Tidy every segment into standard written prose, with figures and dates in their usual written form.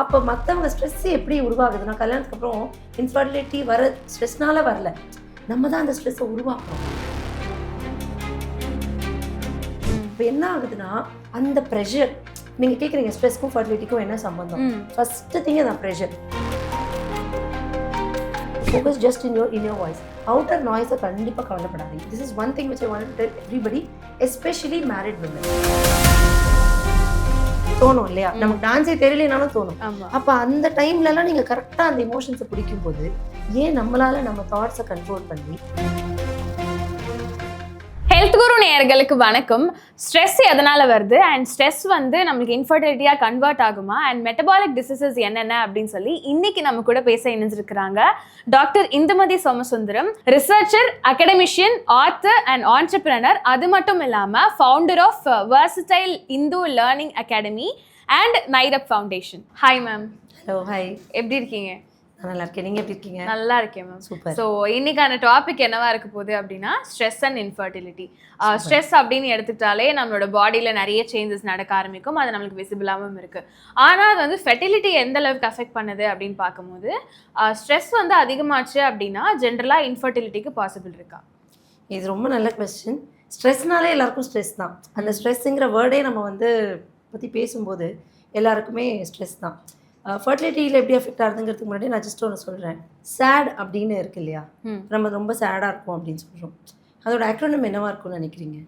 அப்போ மற்றவங்க ஸ்ட்ரெஸ் எப்படி உருவாகுதுன்னா கல்யாணத்துக்கு அப்புறம் இன்ஃபர்டிலிட்டி வர ஸ்ட்ரெஸ்னால வரல, நம்ம தான் அந்த ஸ்ட்ரெஸ்ஸை உருவாக்குறோம். இப்போ என்ன ஆகுதுன்னா அந்த ப்ரெஷர், நீங்கள் கேட்குறீங்க ஸ்ட்ரெஸ்க்கும் ஃபர்டிலிட்டிக்கும் என்ன சம்பந்தம்? ஃபர்ஸ்ட் திங் தான் pressure. Focus just in your voice. Outer நாய்ஸை கண்டிப்பாக கவலைப்படாதீங்க. This is one thing which I want to tell everybody, especially married women. தோணும் இல்லையா, நமக்கு டான்ஸே தெரியலனாலும் தோணும். அப்போ அந்த டைம்லலாம் நீங்கள் கரெக்டாக அந்த எமோஷன்ஸை பிடிக்கும் போது ஏன் நம்மளால நம்ம தாட்ஸை கண்ட்ரோல் பண்ணி. ஹெல்த் குரு நேயர்களுக்கு வணக்கம். ஸ்ட்ரெஸ் எதனால வருது அண்ட் ஸ்ட்ரெஸ் வந்து நம்மளுக்கு இன்ஃபர்டிலிட்டியா கன்வெர்ட் ஆகுமா அண்ட் மெட்டபாலிக் டிசீசஸ் என்னென்ன அப்படின்னு சொல்லி இன்னைக்கு நம்ம கூட பேச இணைஞ்சிருக்கிறாங்க doctor Indumathi Somasundaram, researcher, academician, author and entrepreneur. அது மட்டும் இல்லாம founder of versatile Indu learning academy and நைரப் foundation. Hi ma'am. Hello. Hi, எப்படி இருக்கீங்க? நல்லா இருக்கேன், நீங்க எப்படி இருக்கீங்க? நல்லா இருக்கேன் மேம். சூப்பர். ஸோ இன்னைக்கான டாபிக் என்னவா இருக்க போகுது அப்படின்னா ஸ்ட்ரெஸ் அண்ட் இன்ஃபர்டிலிட்டி. ஸ்ட்ரெஸ் அப்படின்னு எடுத்துக்கிட்டாலே நம்மளோட பாடியில் நிறைய சேஞ்சஸ் நடக்க ஆரம்பிக்கும், அது நம்மளுக்கு விசிபிளாகவும் இருக்கு. ஆனால் அது வந்து ஃபெர்டிலிட்டி எந்த அளவுக்கு அஃபெக்ட் பண்ணுது அப்படின்னு பார்க்கும்போது ஸ்ட்ரெஸ் வந்து அதிகமாச்சு அப்படின்னா ஜென்ரலாக இன்ஃபர்டிலிட்டிக்கு பாசிபிள் இருக்கா? இது ரொம்ப நல்ல கொஸ்டின். ஸ்ட்ரெஸ்னாலே எல்லாருக்கும் ஸ்ட்ரெஸ் தான். அந்த ஸ்ட்ரெஸ்ஸுங்கிற வேர்டே நம்ம வந்து பற்றி பேசும்போது எல்லாருக்குமே ஸ்ட்ரெஸ் தான். ஃபர்டிலிட்டியில் எப்படி அஃபெக்ட் ஆகுதுங்கிறதுக்கு முன்னாடி நான் ஜஸ்ட் ஒன்று சொல்கிறேன். சேட் அப்படின்னு இருக்கு இல்லையா, நம்ம ரொம்ப சேடாக இருக்கும் அப்படின்னு சொல்கிறோம். அதோட அக்ரோனிம் என்னவா இருக்கும்னு நினைக்கிறீங்க?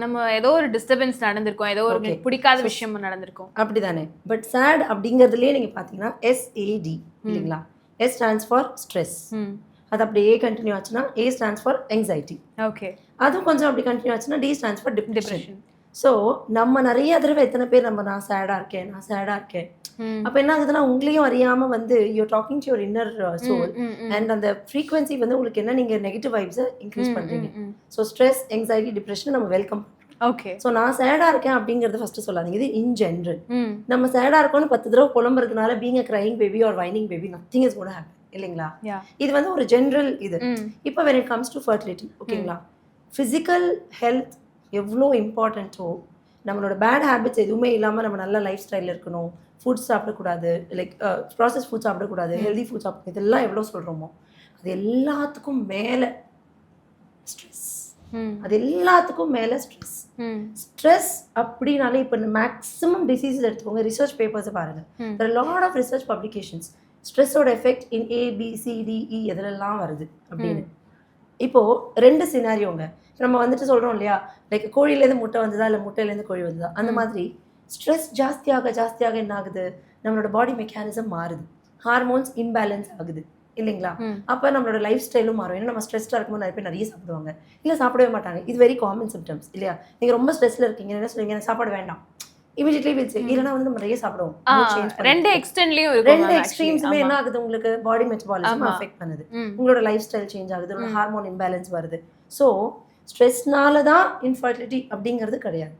நம்ம ஏதோ ஒரு டிஸ்டர்பன்ஸ் நடந்திருக்கும், ஏதோ ஒரு பிடிக்காத விஷயம் நடந்திருக்கும், அப்படி தானே. பட் சேட் அப்படிங்கிறதுலேயே நீங்கள் பார்த்தீங்கன்னா SAD இல்லைங்களா, S ஸ்டாண்ட்ஸ் ஃபார் ஸ்ட்ரெஸ். அது அப்படியே கண்டினியூ ஆச்சுன்னா A stands for anxiety. Okay. அதுவும் கொஞ்சம் அப்படி கண்டினியூ ஆச்சுன்னா D stands for depression. So நம்ம நிறைய தடவை எத்தனை பேர் நான் சேடாக இருக்கேன் அப்போ என்ன ஆகுதுன்னா உங்களையும் அறியாமல் வந்து you're talking to your inner soul and அந்த ஃப்ரீக்வன்சி வந்து உங்களுக்கு என்ன, நீங்கள் நெகட்டிவ் வைப்ஸை இன்க்ரீஸ் பண்ணுறீங்க. ஸோ ஸ்ட்ரெஸ், anxiety, டிப்ரெஷன் நம்ம வெல்கம். ஓகே. ஸோ நான் சேடாக இருக்கேன் அப்படிங்கிறது ஃபர்ஸ்ட் சொல்லாதீங்க. இது இன் ஜென்ரல். நம்ம சேடாக இருக்கோம்னு 10 தடவை புலம்புறதுனால being a crying baby or whining baby nothing is gonna happen இல்லைங்களா. இது வந்து ஒரு ஜென்ரல் இது. இப்போ when it comes to fertility, ஓகேங்களா, ஃபிசிக்கல் ஹெல்த் எவ்வளோ இம்பார்ட்டண்ட்டோ, நம்மளோட பேட் ஹேபிட்ஸ் எதுவுமே இல்லாமல் நம்ம நல்ல லைஃப் ஸ்டைலில் இருக்கணும், ஃபுட் சாப்பிடக்கூடாது, லைக் ப்ராசஸ் ஃபுட் சாப்பிடக்கூடாது, ஹெல்தி ஃபுட் சாப்பிடணும், இதெல்லாம் எவ்வளோ சொல்கிறோமோ அது எல்லாத்துக்கும் மேலே ஸ்ட்ரெஸ். அது எல்லாத்துக்கும் மேலே ஸ்ட்ரெஸ். ஸ்ட்ரெஸ் அப்படின்னாலே இப்போ மேக்ஸிமம் டிசீஸஸ் எடுத்துக்கோங்க, ரிசர்ச் பேப்பர்ஸை பாருங்கள். there are a lot of research publications. ஸ்ட்ரெஸ்ஸோட எஃபெக்ட் இன் ABCDE எதுலெல்லாம் வருது அப்படின்னு. இப்போது 2 சினாரியோங்க. நம்ம வந்துட்டு சொல்கிறோம் இல்லையா, லைக் கோழிலேருந்து முட்டை வந்ததா இல்லை முட்டையிலேருந்து கோழி வந்ததா, அந்த மாதிரி ஸ்ட்ரெஸ் ஜாஸ்தியாக என்ன ஆகுது, நம்மளோட பாடி மெக்கானிசம் மாறுது, ஹார்மோன்ஸ் இம்பேலன்ஸ் ஆகுது இல்லைங்களா. அப்போ நம்மளோட லைஃப் ஸ்டைலும் மாறும். ஏன்னா நம்ம ஸ்ட்ரெஸ்டாக இருக்கும்போது நிறைய பேர் நிறைய சாப்பிடுவாங்க, இல்லை சாப்பிடவே மாட்டாங்க. இது வெரி காமன் சிம்டம்ஸ் இல்லையா. நீங்கள் ரொம்ப ஸ்ட்ரெஸ்ஸில் இருக்கீங்க, என்ன சொல்லுவீங்க, எனக்கு சாப்பாடு வேண்டாம், இமீடியட்லி வில் சே. இல்லைனா வந்து நம்ம நிறைய சாப்பிடுவோம். ரெண்டு எக்ஸ்ட்ரீம்ஸுமே என்ன ஆகுது, உங்களுக்கு பாடி மெட்டபாலிசம் அஃபெக்ட் பண்ணுது, உங்களோட லைஃப் ஸ்டைல் சேஞ்ச் ஆகுது, உங்களோட ஹார்மோன் இம்பேலன்ஸ் வருது. ஸோ ஸ்ட்ரெஸ்னால தான் இன்ஃபர்டிலிட்டி அப்படிங்கிறது கிடையாது.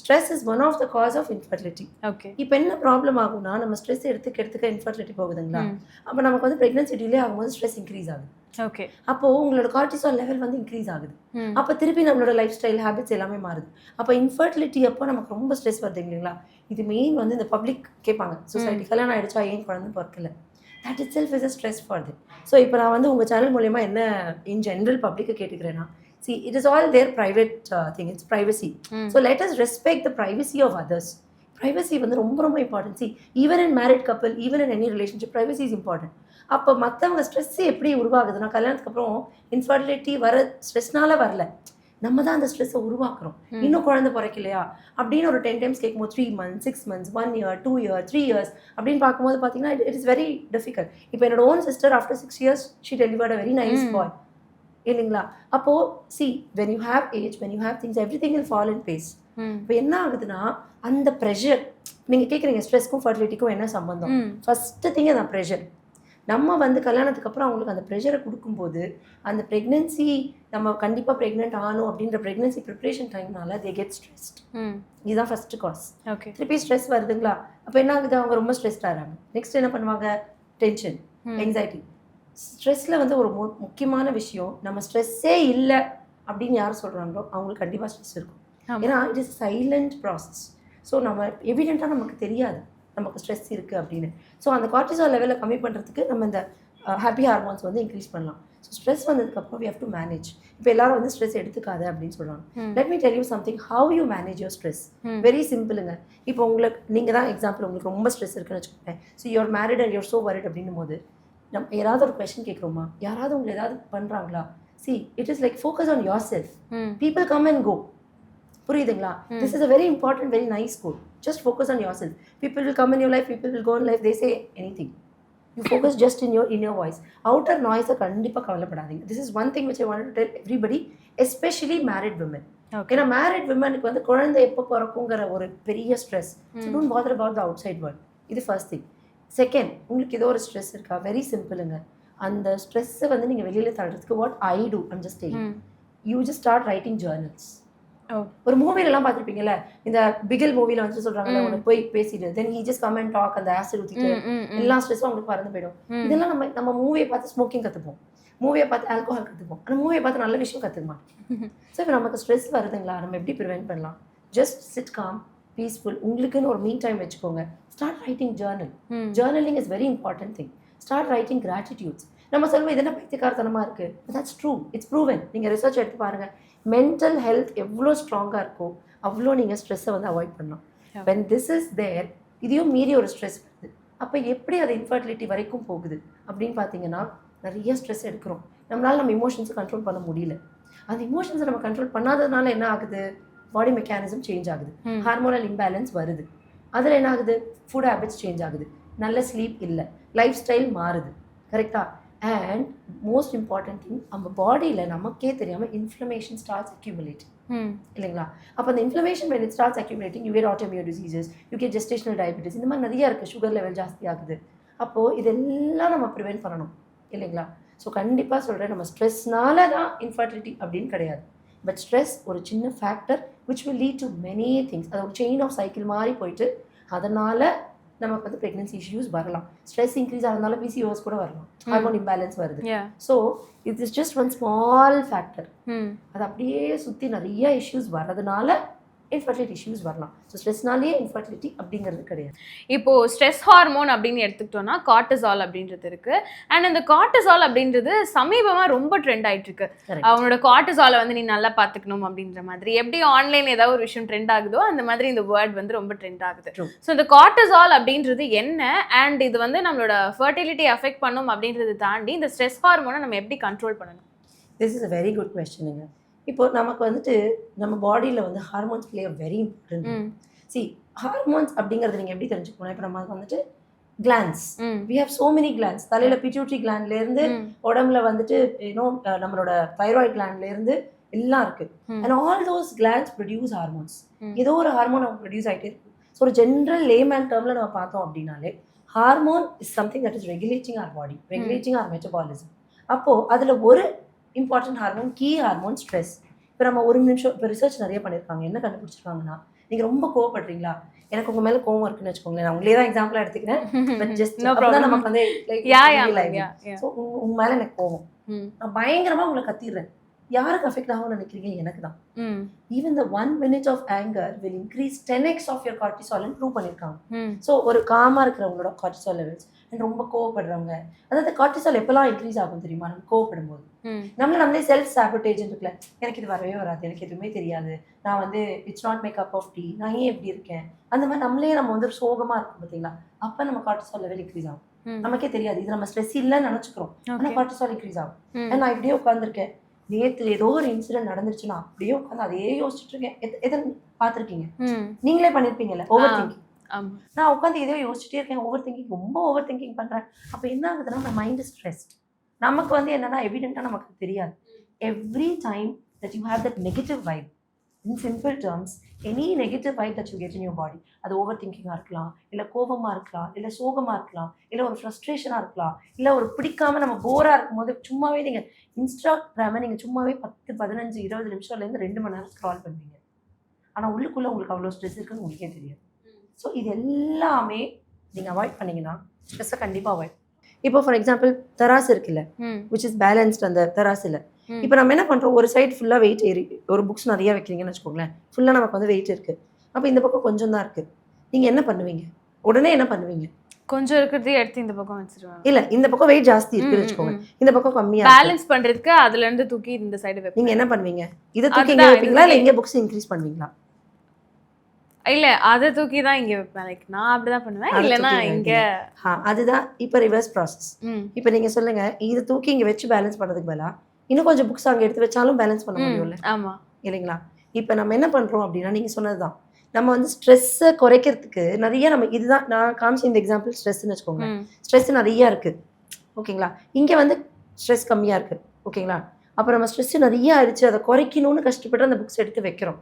Stress is one of the cause of infertility. Okay. இப்போ என்ன ப்ராப்ளம் ஆகும்னா, நம்ம ஸ்ட்ரெஸ் எடுத்துக்க இன்ஃபர்டிலிட்டி போகுதுங்களா, அப்போ நமக்கு வந்து ப்ரெக்னன்சி டிலே ஆகும்போது ஸ்ட்ரெஸ் இன்க்ரீஸ் ஆகுது. ஓகே. அப்போது உங்களோட கார்டிசால் லெவல் வந்து இன்க்ரீஸ் ஆகுது. அப்போ திருப்பி நம்மளோட லைஃப் ஸ்டைல் ஹேபிட்ஸ் எல்லாமே மாறுது. அப்போ இன்ஃபர்டிலிட்டி அப்போ நமக்கு ரொம்ப ஸ்ட்ரெஸ் வருது இல்லைங்களா. இது மெயின் வந்து இந்த பப்ளிக் கேட்பாங்க, சொசைட்டி கல்யாணம் ஆகிடுச்சா ஏன் குழந்தை பிறக்கல, that itself is a stress for it. So இப்போ நான் வந்து உங்கள் சேனல் மூலமா என்ன இன் ஜென்ரல் பப்ளிக்கை கேட்டுக்கிறேன்னா, see, it is all their private thing, it's privacy. So let us respect the privacy of others. Privacy வந்து ரொம்ப ரொம்ப important. See, even in married couple, even in any relationship, privacy is important. அப்போ மற்றவங்க stress எப்படி உருவாகுதுன்னா கல்யாணத்துக்கு அப்புறம் infertility வர ஸ்ட்ரெஸ்னால வரல, நம்ம தான் அந்த ஸ்ட்ரெஸ்ஸை உருவாக்குறோம். இன்னும் குழந்தை பிறக்கலையா அப்படின்னு ஒரு 10 times கேட்கும்போது 3 months, 6 months, 1 year, 2 years, 3 years அப்படின்னு பார்க்கும்போது பார்த்தீங்கன்னா இட் இஸ் வெரி டிஃபிகல்ட். இப்போ என்னோட own sister after 6 years she delivered a very nice boy இல்லைங்களா. அப்போது see, when you have age, when you have things, everything will fall in place. இப்போ என்ன ஆகுதுன்னா அந்த ப்ரெஷர், நீங்கள் கேட்குறீங்க ஸ்ட்ரெஸ்க்கும் ஃபர்டிலிட்டிக்கும் என்ன சம்பந்தம்? ஃபர்ஸ்ட் திங் தான் ப்ரெஷர். நம்ம வந்து கல்யாணத்துக்கு அப்புறம் அவங்களுக்கு அந்த ப்ரெஷரை கொடுக்கும்போது அந்த ப்ரெக்னென்சி, நம்ம கண்டிப்பாக ப்ரெக்னென்ட் ஆகணும் அப்படின்ற ப்ரெக்னென்சி ப்ரிப்ரேஷன் டைம்னால தே கெட் ஸ்ட்ரெஸ்ட். இதுதான் ஃபர்ஸ்ட் காஸ். ஓகே. திருப்பி ஸ்ட்ரெஸ் வருதுங்களா, அப்போ என்ன ஆகுது, அவங்க ரொம்ப ஸ்ட்ரெஸ்ட் ஆகிறாங்க. நெக்ஸ்ட் என்ன பண்ணுவாங்க, டென்ஷன், anxiety. ஸ்ட்ரெஸ்ஸில் வந்து ஒரு முக்கியமான விஷயம், நம்ம ஸ்ட்ரெஸ்ஸே இல்லை அப்படின்னு யார் சொல்கிறாங்களோ அவங்களுக்கு கண்டிப்பாக ஸ்ட்ரெஸ் இருக்கும். ஏன்னா it is silent process. So நம்ம எவிடெண்ட்டாக நமக்கு தெரியாது. நமக்கு ஸ்ட்ரெஸ் இருக்குது அப்படின்னு. ஸோ அந்த கார்டிசால் லெவலை கம்மி பண்ணுறதுக்கு நம்ம இந்த ஹாப்பி ஹார்மோன்ஸ் வந்து இன்க்ரீஸ் பண்ணலாம். ஸோ ஸ்ட்ரெஸ் வந்ததுக்கப்புறம் we have to manage. இப்போ எல்லாரும் வந்து ஸ்ட்ரெஸ் எடுத்துக்காத அப்படின்னு சொல்கிறாங்க. Let me tell you something, how you manage your stress. Very சிம்பிளுங்க. இப்போ உங்களுக்கு நீங்கள் தான் எக்ஸாம்பிள், உங்களுக்கு ரொம்ப ஸ்ட்ரெஸ் இருக்குன்னு வச்சுக்கோங்க. So you're married and you're so worried அப்படின்னும் போது நம்ம யாராவது ஒரு கொஸ்டின் கேட்குறோமா, யாராவது உங்களை ஏதாவது பண்ணுறாங்களா, see it is like focus on yourself. People come and go. புரியுதுங்களா? This is a very important, very nice quote. Just focus on yourself. People will come in your life, people will go in life, they say anything. You focus just in your inner voice. Outer noise கண்டிப்பாக கவலைப்படாதீங்க. This is one thing which I wanted to tell everybody, especially married women. ஏன்னா married விமனுக்கு வந்து குழந்தை எப்போ பிறக்குங்கிற ஒரு பெரிய stress. So don't bother about the outside world. இது ஃபர்ஸ்ட் திங். செகண்ட், உங்களுக்கு ஏதோ ஒரு ஸ்ட்ரெஸ் இருக்கா, வெரி சிம்பிளுங்க. அந்த ஸ்ட்ரெஸ்ஸை வந்து நீங்கள் வெளியில் தள்ளுறதுக்கு what I do, I'm just telling you just start writing journals. ஒரு மூவிலலாம் பார்த்துருப்பீங்கல்ல, இந்த பிகில் மூவில வந்து சொல்றாங்கல்ல, உனக்கு போய் பேசிட்டு then he just come and talk, அந்த ஆசிட் ஊற்றிட்டு எல்லா ஸ்ட்ரெஸ்ஸும் அவங்களுக்கு பறந்து போயிடும். இதெல்லாம் நம்ம மூவியை பார்த்து ஸ்மோக்கிங் கற்றுப்போம், மூவியை பார்த்து ஆல்கோஹால் கற்றுப்போம், ஆனால் மூவியை பார்த்து நல்ல விஷயம் கற்றுக்க மாட்டோம். ஸோ இப்போ நமக்கு ஸ்ட்ரெஸ் வருதுங்களா, நம்ம எப்படி ப்ரிவென்ட் பண்ணலாம்? ஜஸ்ட் சிட் காம், பீஸ்ஃபுல், உங்களுக்குன்னு ஒரு மீ டைம் வச்சுக்கோங்க. Start writing journal. Journaling is very important thing. Start writing கிராட்டிடியூட்ஸ். நம்ம சொல்லுவோம் இது என்ன பைத்தியக்காரத்தனமாக இருக்குது, தட்ஸ் ட்ரூ, இட்ஸ் ப்ரூவன். நீங்கள் ரிசர்ச் எடுத்து பாருங்கள், மென்டல் ஹெல்த் எவ்வளோ ஸ்ட்ராங்காக இருக்கோ அவ்வளோ நீங்கள் ஸ்ட்ரெஸ்ஸை வந்து அவாய்ட் பண்ணலாம். வென் திஸ் இஸ் தேர், இதையும் மீறி ஒரு ஸ்ட்ரெஸ் வருது, அப்போ எப்படி அது இன்ஃபர்டிலிட்டி வரைக்கும் போகுது அப்படின்னு பார்த்தீங்கன்னா, நிறைய ஸ்ட்ரெஸ் எடுக்கிறோம், நம்மளால் நம்ம இமோஷன்ஸை கண்ட்ரோல் பண்ண முடியல. அந்த இமோஷன்ஸை நம்ம கண்ட்ரோல் பண்ணாததுனால என்ன ஆகுது, பாடி மெக்கானிசம் சேஞ்ச் ஆகுது, ஹார்மோனல் இம்பேலன்ஸ் வருது, அதில் என்ன ஆகுது, ஃபுட் ஹேபிட்ஸ் சேஞ்ச் ஆகுது, நல்ல ஸ்லீப் இல்லை, லைஃப் ஸ்டைல் மாறுது. கரெக்டாக? அண்ட் மோஸ்ட் இம்பார்ட்டன்ட் திங், நம்ம பாடியில் நமக்கே தெரியாமல் இன்ஃப்ளமேஷன் ஸ்டார்ட்ஸ் அக்யூமுலேட்டிங் இல்லைங்களா? அப்போ அந்த inflammation when it starts accumulating, you get autoimmune diseases, you get gestational diabetes, இந்த மாதிரி நிறைய இருக்குது, சுகர் லெவல் ஜாஸ்தி ஆகுது. அப்போது இதெல்லாம் நம்ம ப்ரிவென்ட் பண்ணணும் இல்லைங்களா? ஸோ கண்டிப்பாக சொல்கிறேன், நம்ம ஸ்ட்ரெஸ்னால தான் இன்ஃபர்டிலிட்டி அப்படின்னு கிடையாது. பட் ஸ்ட்ரெஸ் ஒரு சின்ன factor which will lead to many things. அது ஒரு செயின் ஆஃப் சைக்கிள் மாதிரி போயிட்டு அதனால் நமக்கு வந்து ப்ரெக்னன்சி இஷ்யூஸ் வரலாம். ஸ்ட்ரெஸ் இன்க்ரீஸ் ஆகிறதுனால பிசிஓஎஸ் கூட வரலாம், ஹார்மோன் இம்பேலன்ஸ் வருது. So it is just one small factor. அது அப்படியே சுற்றி நிறைய இஷ்யூஸ் வர்றதுனால இன்ஃபர்டிலிட்டி இஷ்யூஸ் வரலாம். ஸோ ஸ்ட்ரெஸ்னாலேயே இன்ஃபர்டிலிட்டி அப்படிங்கிறது கிடையாது. இப்போது ஸ்ட்ரெஸ் ஹார்மோன் அப்படின்னு எடுத்துக்கிட்டோம்னா கார்டிசால் அப்படின்றது இருக்குது. அண்ட் இந்த கார்டிசால் அப்படின்றது சமீபமாக ரொம்ப ட்ரெண்ட் ஆகிட்டு இருக்கு. அவனோட கார்டிசாலை வந்து நீ நல்லா பார்த்துக்கணும் அப்படின்ற மாதிரி, எப்படி ஆன்லைன் ஏதாவது ஒரு விஷயம் ட்ரெண்ட் ஆகுதோ அந்த மாதிரி இந்த வேர்ட் வந்து ரொம்ப ட்ரெண்ட் ஆகுது. ஸோ இந்த கார்டிசால் அப்படின்றது என்ன, அண்ட் இது வந்து நம்மளோட ஃபர்டிலிட்டி அஃபெக்ட் பண்ணும் அப்படின்றத தாண்டி இந்த ஸ்ட்ரெஸ் ஹார்மோனை நம்ம எப்படி கண்ட்ரோல் பண்ணணும்? This is a very good கொஸ்டினுங்க. இப்போ நமக்கு வந்துட்டு நம்ம பாடியில் வந்து hormones play very important. See hormones அப்படிங்கிறது நீங்கள் எப்படி தெரிஞ்சுக்கணும், இப்போ நம்ம வந்துட்டு glands, we have so many glands, தலையில் பிட்யூட்ரி கிளாண்ட்லேருந்து உடம்புல வந்துட்டு இன்னும் நம்மளோட தைராய்ட் கிளாண்ட்லேருந்து எல்லாம் இருக்குது. And all those glands produce hormones. ஏதோ ஒரு ஹார்மோன் அவங்க ப்ரொடியூஸ் ஆகிட்டே இருக்கு. ஸோ ஒரு ஜென்ரல் லேமேன் டேர்மில் நம்ம பார்த்தோம் அப்படின்னாலே hormone is something that is regulating our body, regulating our metabolism. அப்போது அதில் ஒரு important hormone, key hormone stress. இப்போ நம்ம ஒரு நிமிஷம் இப்போ ரிசர்ச் நிறைய பண்ணியிருக்காங்க, என்ன கண்டுபிடிச்சிருக்காங்கன்னா, நீங்கள் ரொம்ப கோவப்படுறீங்களா, எனக்கு உங்கள் மேலே கோவம் இருக்குன்னு வச்சுக்கோங்களேன், நான் உங்களே தான் எக்ஸாம்பிளாக எடுத்துக்கிறேன், பட் ஜஸ்ட் நமக்கு வந்து ஸோ உங்கள் மேலே எனக்கு கோவம், நான் பயங்கரமாக உங்களை கத்திடுறேன், யாருக்கு அஃபெக்ட் ஆகும்னு நினைக்கிறீங்க? எனக்கு தான். Even the 1 minute of anger will increase 10x of your cortisol ன்னு ப்ரூவ் பண்ணியிருக்காங்க. ஸோ ஒரு காமாக இருக்கிறவங்களோட கார்டிசால் லெவல்ஸ் அண்ட் ரொம்ப கோவப்படுறவங்க, அதாவது கார்டிசால் எப்பெல்லாம் இன்க்ரீஸ் ஆகும் தெரியுமா, நம்ம கோவப்படும் போது நம்மளே செல்ஃப் சாபோட்டேஜ் இருக்குல்ல, எனக்கு இது வரவே வராது, எனக்கு எதுவுமே தெரியாது, நான் வந்து it's not my cup of tea, நான் ஏன் எப்படி இருக்கேன், அந்த மாதிரி நம்ம வந்து ஒரு சோகமாக இருக்கும் பார்த்தீங்களா, அப்போ நம்ம கார்டிசால் லெவல் இன்க்ரீஸ் ஆகும். நமக்கே தெரியாது, இது நம்ம ஸ்ட்ரெஸ் இல்லைன்னு நினச்சிக்கிறோம், ஆனால் கார்டிசால் இன்க்ரீஸ் ஆகும். அண்ட் நான் இப்படியே உட்காந்துருக்கேன், நேற்று ஏதோ ஒரு இன்சிடென்ட் நடந்துருச்சுன்னா அப்படியே உட்காந்து அதே யோசிச்சுட்டு இருக்கேன். எதை பார்த்துருக்கீங்க, நீங்களே பண்ணியிருப்பீங்கல்ல, ஓவர் திங்கிங். நான் உட்காந்து எதையோ யோசிச்சுட்டே இருக்கேன், ஓவர் திங்கிங், ரொம்ப ஓவர் திங்கிங் பண்ணுறேன். அப்போ என்ன ஆகுதுன்னா, நம்ம மைண்ட் ஸ்ட்ரெஸ்ட். நமக்கு வந்து என்னன்னா எவிடென்ட்டாக நமக்கு தெரியாது. Every time that you have that negative vibe, in simple terms, any negative vibe that you get in your body, அது ஓவர் திங்கிங்காக இருக்கலாம், இல்லை கோபமாக இருக்கலாம், இல்லை சோகமாக இருக்கலாம், இல்லை ஒரு ஃப்ரஸ்ட்ரேஷனாக இருக்கலாம், இல்லை ஒரு பிடிக்காம நம்ம போராக இருக்கும்போது சும்மாவே நீங்கள் இன்ஸ்டாகிராமை நீங்கள் சும்மாவே 10, 15, 20 நிமிஷம்லேருந்து 2 மணி நேரம் ஸ்க்ரால் பண்ணுவீங்க. ஆனால் உள்ளுக்குள்ளே உங்களுக்கு அவ்வளோ ஸ்ட்ரெஸ் இருக்குன்னு உங்களுக்கே தெரியாது. ஸோ இது எல்லாமே நீங்கள் அவாய்ட் பண்ணிங்கன்னா ஸ்ட்ரெஸ்ஸை கண்டிப்பாக அவாய்ட். இப்போ ஃபார் எக்ஸாம்பிள் தராசு இருக்குல்ல, விச் இஸ் பேலன்ஸ்ட். அந்த தராசில் இப்போ நம்ம என்ன பண்ணுறோம், ஒரு சைடு ஃபுல்லாக வெயிட் ஏறி, ஒரு புக்ஸ் நிறையா வைக்கிறீங்கன்னு வச்சுக்கோங்களேன், ஃபுல்லாக நமக்கு வந்து வெயிட் இருக்குது, அப்போ இந்த பக்கம் கொஞ்சம் தான் இருக்குது, நீங்கள் என்ன பண்ணுவீங்க, உடனே என்ன பண்ணுவீங்க? கொஞ்சம் இருக்கிறதே எடுத்து இந்த பக்கம் வச்சிருவாங்க. இல்ல இந்த பக்கம் வெயிட் ஜாஸ்தி இருக்குன்னு வச்சுக்கோங்க, இந்த பக்கம் கம்மியா பேலன்ஸ் பண்றதுக்கு அதுல இருந்து தூக்கி இந்த சைடு வைப்பீங்க. நீங்க என்ன பண்ணுவீங்க? இதை தூக்கி இங்க வைப்பீங்களா இல்ல இங்க புக்ஸ் இன்க்ரீஸ் பண்ணுவீங்களா? இல்ல அதை தூக்கி தான் இங்க வைப்பேன். லைக் நான் அப்படிதான் பண்ணுவேன். இல்லைன்னா இங்க அதுதான் இப்போ ரிவர்ஸ் ப்ராசஸ். இப்போ நீங்க சொல்லுங்க, இதை தூக்கி இங்க வச்சு பேலன்ஸ் பண்றதுக்கு பதிலா இன்னும் கொஞ்சம் புக்ஸ் அங்க எடுத்து வச்சாலும் பேலன்ஸ் பண்ண முடியும்ல? ஆமா இல்லைங்களா? இப்போ நம்ம என்ன பண்றோம் அப்படின்னா, நீங்க சொன்னதுதான், நம்ம வந்து ஸ்ட்ரெஸ்ஸை குறைக்கிறதுக்கு நிறைய நம்ம இதுதான் நான் காமிச்ச இந்த எக்ஸாம்பிள் ஸ்ட்ரெஸ்ன்னு வச்சுக்கோங்க. ஸ்ட்ரெஸ் நிறைய இருக்கு, ஓகேங்களா? இங்க வந்து ஸ்ட்ரெஸ் கம்மியா இருக்கு, ஓகேங்களா? அப்போ நம்ம ஸ்ட்ரெஸ் நிறைய ஆயிடுச்சு, அதை குறைக்கணும்னு கஷ்டப்பட்டு அந்த புக்ஸ் எடுத்து வைக்கிறோம்.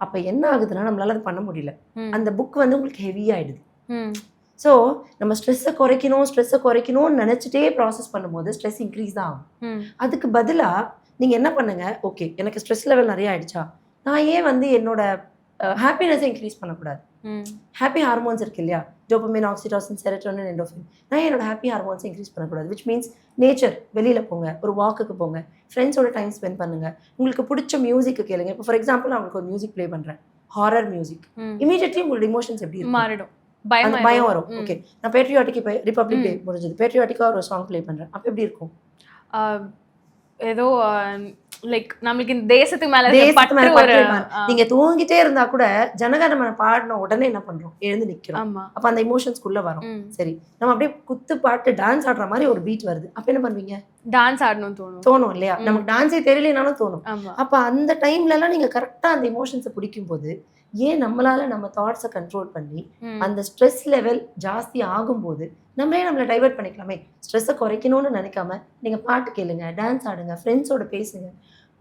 அப்போ என்ன ஆகுதுன்னா நம்மளால அதை பண்ண முடியல. அந்த புக் வந்து உங்களுக்கு ஹெவி ஆயிடுது. ஸோ நம்ம ஸ்ட்ரெஸ்ஸை குறைக்கணும்னு நினச்சிட்டே ப்ராசஸ் பண்ணும்போது ஸ்ட்ரெஸ் இன்க்ரீஸ் தான் ஆகும். அதுக்கு பதிலாக நீங்கள் என்ன பண்ணுங்க, ஓகே எனக்கு ஸ்ட்ரெஸ் லெவல் நிறைய ஆயிடுச்சா, நான் ஏன் வந்து என்னோட ஹாப்பினஸை இன்க்ரீஸ் பண்ணக்கூடாது? ஹாப்பி ஹார்மோன்ஸ் இருக்கு இல்லையா, டோபமைன், ஆக்சிடோசின், செரோட்டோனின், எண்டோஃபின். நான் என்னோட ஹாப்பி ஹார்மோன்ஸை இன்க்ரீஸ் பண்ணக்கூடாது? விச் மீன்ஸ் நேச்சர், வெளியில் போங்க, ஒரு வாக்குக்கு போங்க, ஃப்ரெண்ட்ஸோட டைம் ஸ்பெண்ட் பண்ணுங்க, உங்களுக்கு பிடிச்ச மியூசிக்கு கேளுங்க. இப்போ ஃபார் எக்ஸாம்பிள் நான் உங்களுக்கு ஒரு மியூசிக் ப்ளே பண்ணுறேன், ஹாரர் மியூசிக், இமீடியட்லி உங்களோட இமோஷன்ஸ் எப்படி மாறிடும்? பயம் வரும். ஓகே, நான் பேட்ரியாட்டிக் இப்போ ரிபப்ளிக் டே முடிஞ்சது, பேட்ரியாட்டிக்காக ஒரு சாங் ப்ளே பண்ணுறேன், அப்போ எப்படி இருக்கும்? ஏதோ லைக் நம்மளுக்கு இந்த தேசத்துக்கு மேல நீங்க தூங்கிட்டே இருந்தா கூட ஜனகணமன பாடின உடனே என்ன பண்றோம், எழுந்து நிக்கிறோம். அப்ப அந்த இமோஷன்ஸ்குள்ள வரும். சரி, நம்ம அப்படியே குத்து பாட்டு டான்ஸ் ஆடுற மாதிரி ஒரு பீட் வருது, அப்ப என்ன பண்ணுவீங்க? டான்ஸ் ஆடணும் தோணும் இல்லையா? நமக்கு டான்ஸே தெரியலனாலும் தோணும். அப்ப அந்த டைம்ல எல்லாம் நீங்க கரெக்டா அந்த இமோஷன்ஸை பிடிக்கும் போது, ஏன் நம்மளால நம்ம தாட்ஸை கண்ட்ரோல் பண்ணி அந்த ஸ்ட்ரெஸ் லெவல் ஜாஸ்தி ஆகும்போது நம்மளை டைவர்ட் பண்ணிக்கலாமே. ஸ்ட்ரெஸ்ஸை குறைக்கணும்னு நினைக்காம நீங்கள் பாட்டு கேளுங்க, டான்ஸ் ஆடுங்க, ஃப்ரெண்ட்ஸோட பேசுங்க.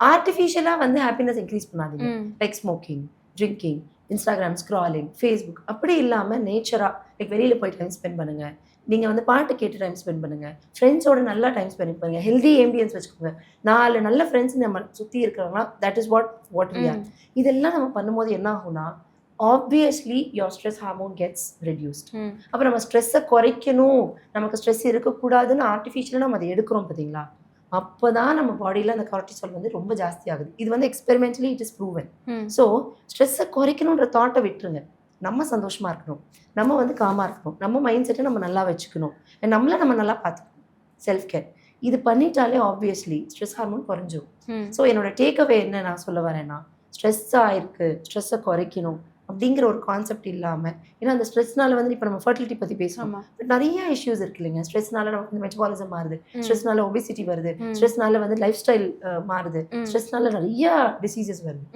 ஆர்டிஃபிஷியலாக வந்து ஹாப்பினஸ் இன்க்ரீஸ் பண்ணாதீங்க. Like smoking, drinking, Instagram scrolling, Facebook, அப்படி இல்லாமல் நேச்சராக லைக் வெளியில் போய் டைம் ஸ்பெண்ட் பண்ணுங்கள். நீங்கள் வந்து பாட்டு கேட்டு டைம் ஸ்பெண்ட் பண்ணுங்கள், ஃப்ரெண்ட்ஸோட நல்லா டைம் ஸ்பெண்ட் பண்ணுங்கள், ஹெல்தி ஆம்பியன்ஸ் வச்சுக்கோங்க. 4 நல்ல ஃப்ரெண்ட்ஸ் நம்ம சுற்றி இருக்கிறாங்களா, that is what we are. இதெல்லாம் நம்ம பண்ணும்போது என்ன ஆகும்னா, obviously your stress hormone gets reduced. அப்போ நம்ம ஸ்ட்ரெஸ்ஸை குறைக்கணும், நமக்கு ஸ்ட்ரெஸ் இருக்கக்கூடாதுன்னு ஆர்டிஃபிஷியலாக நம்ம அதை எடுக்கிறோம் பார்த்தீங்களா, அப்போ தான் நம்ம பாடியில் அந்த கார்டிசால் வந்து ரொம்ப ஜாஸ்தி ஆகுது. இது வந்து experimentally it is proven. So ஸ்ட்ரெஸ்ஸை குறைக்கணுன்ற தாட்டை விட்டுருங்க. நம்ம சந்தோஷமாக இருக்கணும், நம்ம வந்து காமாக இருக்கணும், நம்ம மைண்ட் செட்டை நம்ம நல்லா வச்சுக்கணும், நம்மளை நம்ம நல்லா பார்த்துக்கணும். செல்ஃப் கேர் இது பண்ணிட்டாலே ஆப்வியஸ்லி ஸ்ட்ரெஸ் ஹார்மோன் குறைஞ்சிரும். ஸோ என்னோட டேக் அவே என்ன நான் சொல்ல வரேன்னா, ஸ்ட்ரெஸ்ஸாக இருக்குது, ஸ்ட்ரெஸ்ஸை குறைக்கணும் அப்படிங்கிற ஒரு கான்செப்ட் இல்லாமல், ஏன்னா அந்த ஸ்ட்ரெஸ்னால வந்து இப்போ நம்ம ஃபர்டிலிட்டி பற்றி பேசுகிறோம், பட் நிறைய இஷ்யூஸ் இருக்கு இல்லைங்க. ஸ்ட்ரெஸ்னால நமக்கு மெட்டபாலிசம் மாறுது, ஸ்ட்ரெஸ்னால ஒபிசிட்டி வருது, ஸ்ட்ரெஸ்னால வந்து லைஃப் ஸ்டைல் மாறுது, ஸ்ட்ரெஸ்னால நிறைய டிசீசஸ் வருது.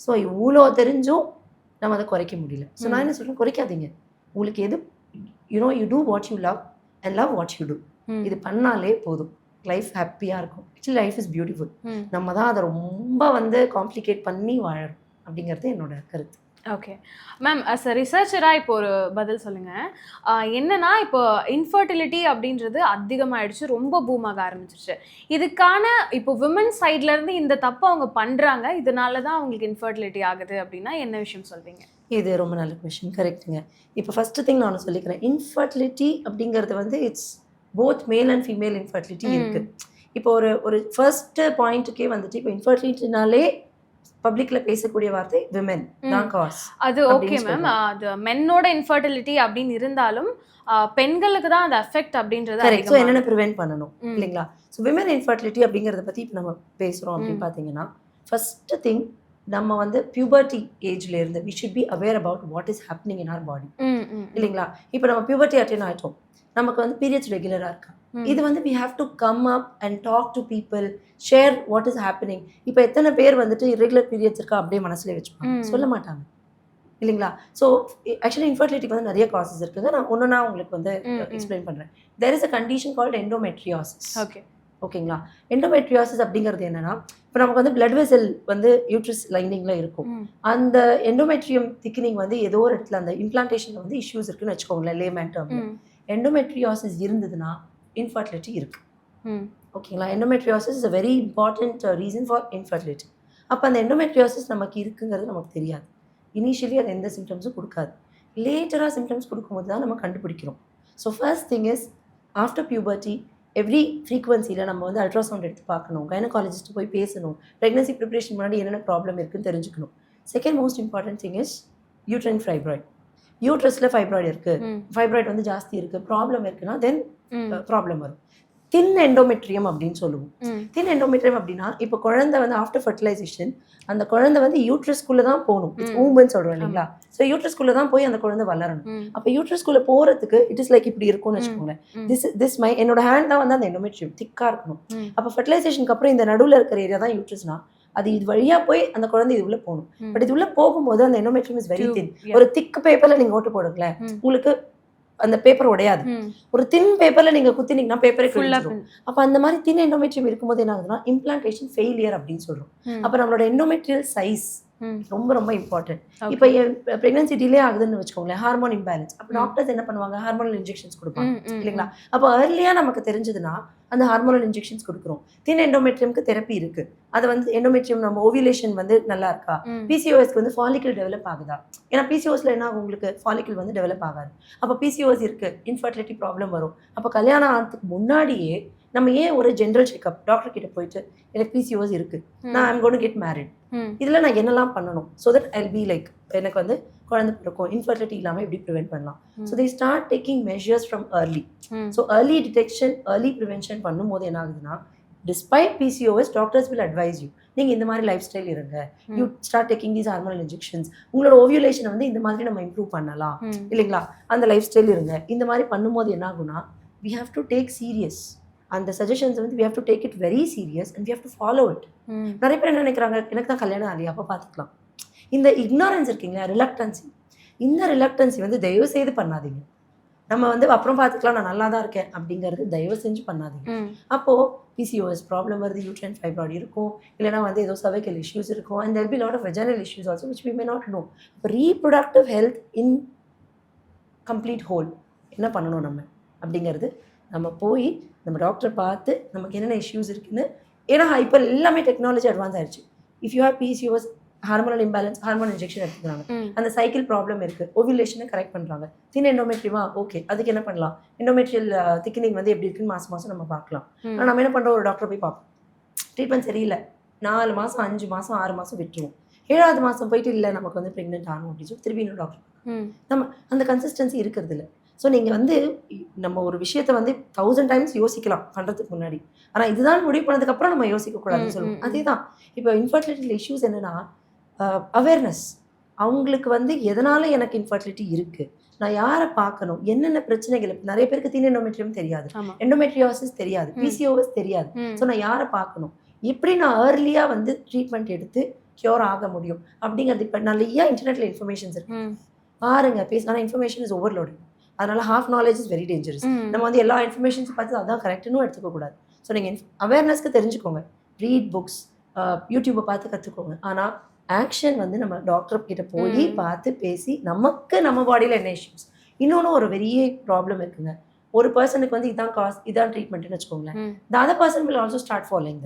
ஸோ இவ்வளோ தெரிஞ்சும் நம்ம அதை குறைக்க முடியல. ஸோ நான் என்ன சொல்கிறேன், குறைக்காதீங்க. உங்களுக்கு எது you do what you love and love what you do. இது பண்ணாலே போதும், லைஃப் ஹாப்பியாக இருக்கும். Actually life is beautiful. நம்ம தான் அதை ரொம்ப வந்து காம்ப்ளிகேட் பண்ணி வாழறோம் அப்படிங்கிறது என்னோட கருத்து. ஓகே மேம், அஸ் அ ரிசர்ச்சராக இப்போ ஒரு பதில் சொல்லுங்கள். என்னன்னா இப்போ இன்ஃபர்டிலிட்டி அப்படின்றது அதிகமாகிடுச்சு, ரொம்ப பூமாக ஆரம்பிச்சிருச்சு. இதுக்கான இப்போ விமன் சைட்லேருந்து இந்த தப்பு அவங்க பண்ணுறாங்க, இதனால தான் அவங்களுக்கு இன்ஃபர்டிலிட்டி ஆகுது அப்படின்னா என்ன விஷயம் சொல்வீங்க? இது ரொம்ப நல்ல கொஷின், கரெக்டுங்க. இப்போ ஃபஸ்ட்டு திங் நான் சொல்லிக்கிறேன், இன்ஃபர்டிலிட்டி அப்படிங்கிறது வந்து it's both male and female infertility இருக்குது. இப்போ ஒரு ஃபர்ஸ்ட் பாயிண்ட்டுக்கே வந்துட்டு இப்போ இன்ஃபர்டிலிட்டினாலே பப்ளிக்ல பேசக்கூடிய வார்த்தை விமென் தான் காஸ். அது ஓகே மேம், அது மென்னோட இன்ஃபர்டிலிட்டி அப்படின்னு இருந்தாலும் பெண்களுக்கு தான் அந்த எஃபெக்ட் அப்படின்றது கரெக்ட். ஸோ என்னென்ன ப்ரிவென்ட் பண்ணணும் இல்லைங்களா? ஸோ விமென் இன்ஃபர்டிலிட்டி அப்படிங்கிறத பற்றி இப்போ நம்ம பேசுகிறோம் அப்படின்னு பார்த்தீங்கன்னா, ஃபர்ஸ்ட் திங் நம்ம வந்து பியூபர்ட்டி ஏஜ்ல இருந்து we should be aware about what is happening in our body இல்லைங்களா? இப்போ நம்ம பியூபர்ட்டி அட்டைன் ஆகிட்டோம், நமக்கு வந்து பீரியட்ஸ் ரெகுலராக இருக்கா, இது வந்து we have to come up and talk to people, share what is happening. இப்போ எத்தனை பேர் வந்துட்டு irregular periods இருக்கா அப்படியே மனசுல வச்சுப்பாங்க, சொல்ல மாட்டாங்க இல்லைங்களா? ஸோ ஆக்சுவலி இன்ஃபர்டிலிட்டிக்கு வந்து நிறைய காசஸ் இருக்குங்க. நான் ஒன்றுனா உங்களுக்கு வந்து எக்ஸ்பிளைன் பண்ணுறேன். there is a condition called endometriosis. ஓகேங்களா? எண்டோமெட்ரியோசிஸ் அப்படிங்கிறது என்னன்னா, இப்போ நமக்கு வந்து பிளட் வெசல் வந்து யூட்ரஸ் லைனிங்ல இருக்கும், அந்த எண்டோமெட்ரியம் திக்னிங் வந்து ஏதோ ஒரு இடத்துல அந்த இம்ப்ளான்டேஷன்ல வந்து இஷ்யூஸ் இருக்குன்னு வச்சுக்கோங்களேன் லேமேன் டேர்ம்ல. எண்டோமெட்ரியோசிஸ் இருந்ததுன்னா இன்ஃபர்டிலிட்டி இருக்கு, ஓகேங்களா? Endometriosis is a very important reason for infertility. அப்போ அந்த எண்டோமெட்ரியோசிஸ் நமக்கு இருக்குங்கிறது நமக்கு தெரியாது. இனிஷியலி அது எந்த சிம்டம்ஸும் கொடுக்காது, லேட்டராக சிம்டம்ஸ் கொடுக்கும்போது தான் நம்ம கண்டுபிடிக்கிறோம். So first thing is after puberty every ஃப்ரீக்வன்சியில் நம்ம வந்து அல்ட்ராசவுண்ட் எடுத்து பார்க்கணும், கைனகாலஜிஸ்ட்டு போய் பேசணும், ப்ரெக்னன்சி ப்ரிப்ரேஷன் முன்னாடி என்னென்ன ப்ராப்ளம் இருக்குன்னு தெரிஞ்சுக்கணும். Second most important thing is uterine fibroid. யூட்ரஸ்ல ஃபைப்ராய்டு இருக்கு, ஃபைப்ராய்டு வந்து ஜாஸ்தி இருக்கு, ப்ராப்ளம் இருக்குன்னா தென் ப்ராப்ளம் வரும். தின் எண்டோமெட்ரியம் அப்படின்னு சொல்லுவோம். தின் எண்டோமெட்ரியம் அப்படின்னா இப்போ குழந்தை வந்து ஆஃப்டர் ஃபர்டிலைசேஷன் அந்த குழந்தை வந்து யூட்ரஸ்குள்ள தான் போகணும். இட்ஸ் ஊம்புன்னு சொல்றோம் இல்லைங்களா? ஸோ யூட்ரஸ்குள்ள தான் போய் அந்த குழந்தை வளரணும். அப்போ யூட்ரஸ்குள்ள போறதுக்கு இட் இஸ் லைக் இப்படி இருக்கும்னு வச்சுக்கோங்களேன். திஸ் மை என்னோட ஹேண்ட் தான் வந்து அந்த எண்டோமெட்ரியம் திக்கா இருக்கணும். அப்போ ஃபர்டிலைசேஷனுக்கு அப்புறம் இந்த நடுவில் இருக்கிற ஏரியா தான் யூட்ரஸ்னா அது இது வழியா போய் அந்த குழந்தை இது உள்ள போகணும். பட் இது உள்ள போகும்போது அந்த எண்டோமெட்ரியம் இஸ் வெரி தின். ஒரு திக் பேப்பர்ல நீங்க ஓட்டு போடுங்களேன், உங்களுக்கு அந்த பேப்பர் உடையாது. ஒரு தின் பேப்பர்ல நீங்க குத்தினீங்கன்னா பேப்பரே கிழிஞ்சிரும். அப்ப அந்த மாதிரி தின் எண்டோமெட்ரியம் இருக்கும்போது என்ன ஆகுதுன்னா இம்ப்ளான்டேஷன் ஃபெயிலியர் அப்படின்னு சொல்றோம். அப்ப நம்மளோட எண்டோமெட்ரியல் சைஸ் ரொம்ப ரொம்ப இம்பார்ட்டன்ட். இப்போ பிரெக்னன்சி டிலே ஆகுதுன்னு வச்சுக்கோங்களேன், ஹார்மோன் இம்பேலன்ஸ். அப்போ டாக்டர்ஸ் என்ன பண்ணுவாங்க, ஹார்மோனல் இன்ஜெக்ஷன்ஸ் கொடுப்பாங்க இல்லைங்களா? அப்போ ஏர்லியா நமக்கு தெரிஞ்சதுன்னா அந்த ஹார்மோனல் இன்ஜெக்ஷன்ஸ் கொடுக்குறோம். தின் எண்டோமெட்ரியம்க்கு தெரப்பி இருக்கு. அது வந்து எண்டோமெட்ரியம் நம்ம ஓவிலேஷன் வந்து நல்லா இருக்கா, பிசிஓஎஸ்க்கு வந்து ஃபாலிக்கல் டெவலப் ஆகுதா? ஏன்னா பிசிஓஎஸ்ல என்ன ஆகும், உங்களுக்கு ஃபாலிக்கல் வந்து டெவலப் ஆகாது. அப்போ பிசிஓஎஸ் இருக்கு, இன்ஃபர்டிலிட்டி ப்ராப்ளம் வரும். அப்போ கல்யாணம் ஆகிறதுக்கு முன்னாடியே நம்ம ஏன் ஒரு ஜென்ரல் செக்அப் டாக்டர் கிட்ட போயிட்டு எனக்கு பிசிஓஎஸ் இருக்கு, நான் I'm going to get married, இதுல நான் என்னெல்லாம் பண்ணணும் so that I be like எனக்கு வந்து குழந்தை பிறக்கும், இன்ஃபர்டிலிட்டி இல்லாமல் எப்படி ப்ரிவென்ட் பண்ணலாம். So they start taking measures from early. So early detection, early prevention பண்ணும்போது என்ன ஆகுதுன்னா, despite PCOS doctors will advice you, நீங்கள் இந்த மாதிரி லைஃப் ஸ்டைல் இருங்க, you start taking these hormonal injections, உங்களோட ஓவியுலேஷனை வந்து இந்த மாதிரி நம்ம இம்ப்ரூவ் பண்ணலாம் இல்லைங்களா, அந்த லைஃப் ஸ்டைல் இருங்க. இந்த மாதிரி பண்ணும்போது என்ன ஆகும்னா we have to take serious அந்த சஜஷன்ஸ் வந்து we have to take it very serious and we have to follow it. நிறைய பேர் என்ன நினைக்கிறாங்க, எனக்கு தான் கல்யாணம் ஆகலையா அப்போ பார்த்துக்கலாம். இந்த இக்னாரன்ஸ் இருக்கீங்களா, ரிலக்டன்சி, இந்த ரிலக்டன்சி வந்து தயவு செய்து பண்ணாதீங்க. நம்ம வந்து அப்புறம் பார்த்துக்கலாம் நான் நல்லா தான் இருக்கேன் அப்படிங்கிறது தயவு செஞ்சு பண்ணாதீங்க. அப்போது பிசிஓஎஸ் ப்ராப்ளம் வருது, யூட்ரைன் ஃபைப்ராய்டு இருக்கும், இல்லைனா வந்து ஏதோ cervical issues இருக்கும், and there will be a lot of vaginal issues also which we may not know. Reproductive health in complete whole என்ன பண்ணணும் நம்ம அப்படிங்கிறது, நம்ம போய் நம்ம டாக்டரை பார்த்து நமக்கு என்னென்ன இஷ்யூஸ் இருக்குன்னு, ஏன்னா இப்போ எல்லாமே டெக்னாலஜி அட்வான்ஸ் ஆயிடுச்சு. If you have PCOS, hormonal imbalance, hormone injection எடுத்துக்கிறாங்க, அந்த சைக்கிள் ப்ராப்ளம் இருக்கு, ஓவிலேஷனை கரெக்ட் பண்ணுறாங்க, தின் எண்டோமெட்ரியா ஓகே, அதுக்கு என்ன பண்ணலாம், எண்டோமெட்ரியல் திக்னிங் வந்து எப்படி இருக்குன்னு மாதம் மாதம் நம்ம பார்க்கலாம். ஆனால் நம்ம என்ன பண்ணுறோம், ஒரு டாக்டர் போய் பார்ப்போம், ட்ரீட்மெண்ட் சரியில்லை, 4 மாதம் 5 மாதம் 6 மாதம் விட்டுருவோம், 7வது மாதம் போயிட்டு இல்லை நமக்கு வந்து ப்ரெக்னென்ட் ஆகணும் அப்படின்னு சொல்லி திருப்பி இன்னும் டாக்டர், நம்ம அந்த கன்சிஸ்டன்சி இருக்கிறது இல்லை. ஸோ நீங்கள் வந்து நம்ம ஒரு விஷயத்தை வந்து 1000 டைம்ஸ் யோசிக்கலாம் பண்ணுறதுக்கு முன்னாடி, ஆனால் இதுதான் முடிவு பண்ணதுக்கப்புறம் நம்ம யோசிக்கக்கூடாதுன்னு சொல்லுவோம். அதே தான் இப்போ இன்ஃபர்டிலிட்டி இஷ்யூஸ் என்னென்னா அவேர்னஸ், அவங்களுக்கு வந்து எதனால் எனக்கு இன்ஃபர்டிலிட்டி இருக்குது, நான் யாரை பார்க்கணும், என்னென்ன பிரச்சனைகள், நிறைய பேருக்கு தின் எண்டோமெட்ரியம் தெரியாது, எண்டோமெட்ரியோசிஸ் தெரியாது, பிசிஓஎஸ் தெரியாது. ஸோ நான் யாரை பார்க்கணும், எப்படி நான் ஏர்லியாக வந்து ட்ரீட்மெண்ட் எடுத்து க்யூர் ஆக முடியும் அப்படிங்கிறது. இப்போ நிறையா இன்டர்நெட்டில் இன்ஃபர்மேஷன்ஸ் இருக்கு, பாருங்க ஆனால் இன்ஃபர்மேஷன் இஸ் ஓவர்லோடிங். அதனால half knowledge is very dangerous. நம்ம வந்து எல்லா இன்ஃபர்மேஷன்ஸ் பார்த்து அதான் கரெக்டுன்னு எடுத்துக்கக்கூடாது. ஸோ நீங்கள் அவேர்னஸ்க்கு தெரிஞ்சுக்கோங்க, ரீட் புக்ஸ், யூடியூப்பை பார்த்து கற்றுக்கோங்க. ஆனால் ஆக்ஷன் வந்து நம்ம டாக்டர் கிட்ட போய் பார்த்து பேசி நமக்கு நம்ம பாடியில் என்ன இஷ்யூஸ். இன்னொன்று ஒரு பெரிய ப்ராப்ளம் இருக்குங்க, ஒரு பர்சனுக்கு வந்து இதான் காஸ், இதான் ட்ரீட்மெண்ட்னு வச்சுக்கோங்களேன், the other person will also start following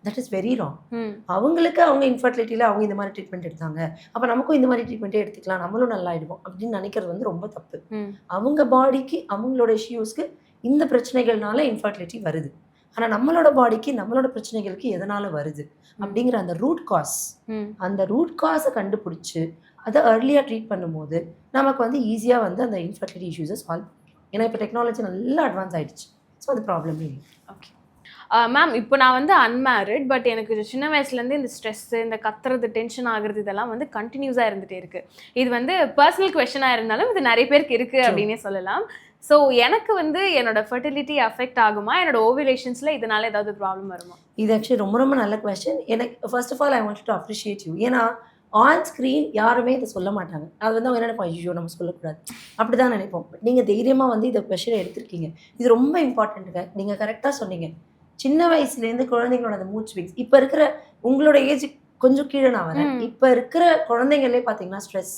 that is very wrong. அவங்களுக்கு அவங்க இன்ஃபர்டிலிட்டியில் அவங்க இந்த மாதிரி ட்ரீட்மெண்ட் எடுத்தாங்க, அப்போ நமக்கும் இந்த மாதிரி ட்ரீட்மெண்ட்டே எடுத்துக்கலாம், நம்மளும் நல்லா ஆயிடுவோம் அப்படின்னு நினைக்கிறது வந்து ரொம்ப தப்பு. அவங்க பாடிக்கு அவங்களோட இஷ்யூஸ்க்கு இந்த பிரச்சனைகள்னால இன்ஃபர்டிலிட்டி வருது, ஆனால் நம்மளோட பாடிக்கு நம்மளோட பிரச்சனைகளுக்கு எதனால வருது அப்படிங்கிற அந்த ரூட் காஸ், அந்த ரூட் காஸை கண்டுபிடிச்சி அதை ஏர்லியாக ட்ரீட் பண்ணும்போது நமக்கு வந்து ஈஸியாக வந்து அந்த இன்ஃபர்டிலிட்டி இஷ்யூஸை சால்வ் பண்ணுறோம். ஏன்னா இப்போ டெக்னாலஜி நல்லா அட்வான்ஸ் ஆகிடுச்சு. ஸோ அது ப்ராப்ளமே இல்லை. ஓகே மேம், இப்போ நான் வந்து அன்மேரிட், பட் எனக்கு சின்ன வயசுலேருந்து இந்த ஸ்ட்ரெஸ்ஸு, இந்த கத்துறது, டென்ஷன் ஆகுறது இதெல்லாம் வந்து கண்டினியூஸாக இருந்துகிட்டே இருக்குது. இது வந்து பர்சனல் குவெஷனாக இருந்தாலும் இது நிறைய பேருக்கு இருக்குது அப்படின்னே சொல்லலாம். ஸோ எனக்கு வந்து என்னோட ஃபர்டிலிட்டி அஃபெக்ட் ஆகுமா, என்னோட ஓவிலேஷன்ஸில் இதனால ஏதாவது ப்ராப்ளம் வருமா? இது ஆக்சுவலி ரொம்ப ரொம்ப நல்ல கொஸ்டின். எனக்கு first of all I want to appreciate you. ஏன்னா ஆன் ஸ்க்ரீன் யாருமே இதை சொல்ல மாட்டாங்க. அது வந்து அவங்க என்ன நினைப்போம், ஐயோ நம்ம சொல்லக்கூடாது அப்படி தான் நினைப்போம். பட் நீங்கள் தைரியமாக வந்து இதை கொஸ்டினை எடுத்திருக்கீங்க, இது ரொம்ப இம்பார்ட்டண்ட்டுங்க. நீங்கள் கரெக்டாக சொன்னீங்க, சின்ன வயசுலேருந்து குழந்தைங்களோட அந்த மூட் ஸ்விங்ஸ், இப்போ இருக்கிற உங்களோட ஏஜ் கொஞ்சம் கீழே நான் வரேன், இப்போ இருக்கிற குழந்தைங்களே பார்த்தீங்கன்னா ஸ்ட்ரெஸ்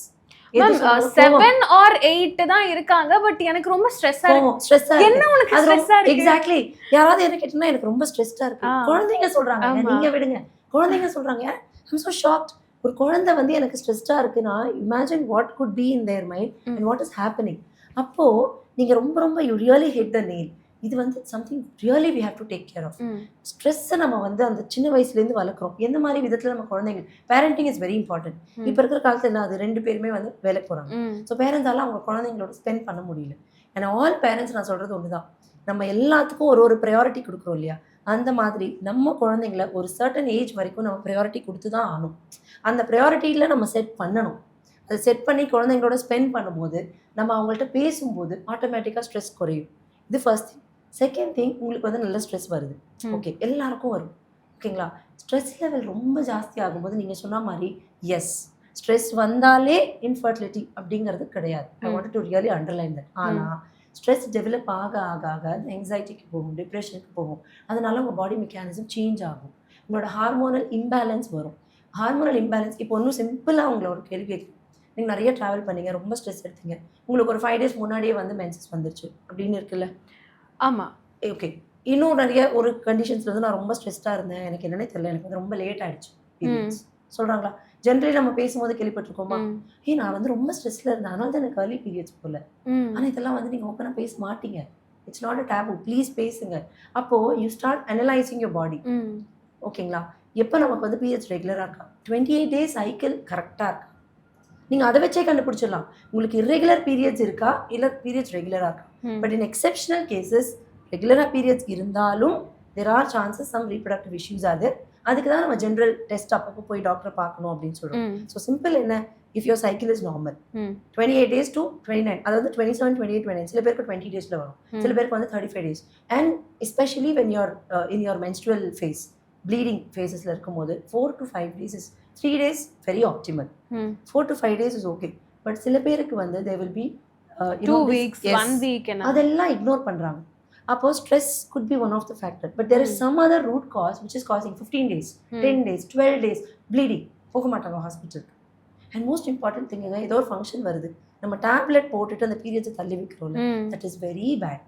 7 or 8 தான் இருக்காங்க, பட் எனக்கு ரொம்ப ஸ்ட்ரெஸ்ஸா இருக்கு. என்ன உங்களுக்கு ஸ்ட்ரெஸ்ஸா இருக்கு? எக்ஸாக்ட்லி. யாராவது என்ன கேட்டா எனக்கு ரொம்ப ஸ்ட்ரெஸ்டா இருக்கு, குழந்தைங்க சொல்றாங்க, நீங்க விடுங்க, குழந்தைங்க சொல்றாங்க. I'm so shocked. ஒரு குழந்தை வந்து எனக்கு ஸ்ட்ரெஸ்டா இருக்குன்னா imagine what could be in their mind and what is happening. அப்போ நீங்க ரொம்ப ரொம்ப you really hit the nail. இது வந்து something really we have to take care of. ஸ்ட்ரெஸ்ஸை நம்ம வந்து அந்த சின்ன வயசுலேருந்து வளர்க்குறோம். எந்த மாதிரி விதத்தில் நம்ம குழந்தைங்க பேரண்டிங் இஸ் வெரி இம்பார்ட்டன்ட். இப்போ இருக்கிற காலத்தில் என்ன, அது 2 பேருமே வந்து வேலைக்கு போகிறாங்க. ஸோ பேரண்ட்ஸால அவங்க குழந்தைங்களோட ஸ்பெண்ட் பண்ண முடியல. அண்ட் ஆல் பேரண்ட்ஸ் நான் சொல்கிறது ஒன்று தான், நம்ம எல்லாத்துக்கும் ஒரு ப்ரையாரிட்டி கொடுக்குறோம் இல்லையா, அந்த மாதிரி நம்ம குழந்தைங்கள ஒரு சர்டன் ஏஜ் வரைக்கும் நம்ம ப்ரையாரிட்டி கொடுத்து தான் ஆகணும். அந்த ப்ரையாரிட்டியில் நம்ம செட் பண்ணணும். அதை செட் பண்ணி குழந்தைங்களோட ஸ்பெண்ட் பண்ணும்போது நம்ம அவங்கள்ட்ட பேசும்போது ஆட்டோமேட்டிக்காக ஸ்ட்ரெஸ் குறையும். இது ஃபர்ஸ்ட் திங். செகண்ட் திங், உங்களுக்கு வந்து நல்ல ஸ்ட்ரெஸ் வருது. ஓகே, எல்லாருக்கும் வரும். ஓகேங்களா? ஸ்ட்ரெஸ் லெவல் ரொம்ப ஜாஸ்தி ஆகும்போது நீங்கள் சொன்ன மாதிரி எஸ், ஸ்ட்ரெஸ் வந்தாலே இன்ஃபர்டிலிட்டி அப்படிங்கிறது கிடையாது. ஐ want to really underline that. ஆனால் ஸ்ட்ரெஸ் டெவலப் ஆக ஆக ஆக ஆங்ஸைட்டிக்கு போகும், டிப்ரெஷனுக்கு போகும். அதனால உங்கள் பாடி மெக்கானிசம் சேஞ்ச் ஆகும். உங்களோட ஹார்மோனல் இம்பேலன்ஸ் வரும். ஹார்மோனல் இம்பேலன்ஸ் இப்போ ஒன்றும் சிம்பிளாக உங்களை ஒரு கேள்வி கேட்கும். நீங்கள் நிறைய ட்ராவல் பண்ணீங்க, ரொம்ப ஸ்ட்ரெஸ் எடுத்தீங்க, உங்களுக்கு ஒரு 5 days முன்னாடியே வந்து மென்சஸ் வந்துருச்சு அப்படின்னு இருக்குல்ல. ஆமாம். ஓகே, இன்னும் நிறைய ஒரு கண்டிஷன்ஸில் வந்து நான் ரொம்ப ஸ்ட்ரெஸ்டாக இருந்தேன், எனக்கு என்னன்னே தெரியல, எனக்கு வந்து ரொம்ப லேட் ஆகிடுச்சு பீரியட்ஸ் சொல்கிறாங்களா. ஜென்ரலி நம்ம பேசும்போது கேள்விப்பட்டிருக்கோமா, நான் வந்து ரொம்ப ஸ்ட்ரெஸ்ஸில் இருந்தேன், அதனால தான் எனக்கு early periods போல. ஆனால் இதெல்லாம் வந்து நீங்கள் ஓப்பனாக பேச மாட்டீங்க. It's not a tab. Please பேசுங்க. அப்போது you start analysing your body. ஓகேங்களா? எப்போ நமக்கு வந்து பீரியட்ஸ் ரெகுலராக இருக்கா, 28 days சைக்கிள் கரெக்டாக இருக்கா, நீங்கள் அதை வச்சே கண்டுபிடிச்சிடலாம் உங்களுக்கு இர்ரெகுலர் பீரியட்ஸ் இருக்கா இல்லை பீரியட்ஸ் ரெகுலராக இருக்கா. பட் இன் எக்ஸெப்ஷனல் கேசஸ் ரெகுலராக பீரியட்ஸ் இருந்தாலும் there are chances some reproductive issues. அதுக்கு தான் நம்ம ஜென்ரல் டெஸ்ட் அப்பப்போ போய் டாக்டரை பார்க்கணும் அப்படின்னு சொல்கிறோம். ஸோ சிம்பிள் என்ன, if your cycle is normal 28 days to 29, அதாவது 27, 28, 29, சில பேருக்கு 20 days வரும், சில பேருக்கு வந்து 35 days. And especially when you're in your menstrual phase, bleeding ஃபேஸஸில் இருக்கும்போது 4 to 5 days is 3 days very optimal. 4 to 5 days is okay. But சில பேருக்கு வந்து they will be 2 weeks, 1 week, அதெல்லாம் இக்னோர் பண்ணுறாங்க. அப்போ stress could be one of the factor, but there is some other root cause which is causing 15 days, 10 days, 12 days bleeding. போக மாட்டாங்க ஹாஸ்பிட்டலுக்கு. And most important thing, ஏதோ ஒரு function வருது, நம்ம டேப்லெட் போட்டுட்டு அந்த பீரியட்ஸை தள்ளி வைக்கிறோம்ல, தட் இஸ் வெரி பேட்.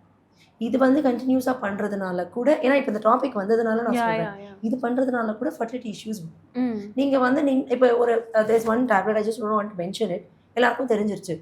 இது வந்து கண்டினியூஸாக பண்ணுறதுனால கூட, ஏன்னா இப்போ இந்த டாபிக் வந்ததுனால நான் சொல்கிறேன், இது பண்ணுறதுனால கூட ஃபர்டிலிட்டி இஷ்யூஸ் வரும். நீங்கள் வந்து இப்போ ஒரு there's one tablet, I just don't want to mention it, எல்லாருக்கும் தெரிஞ்சிருச்சு.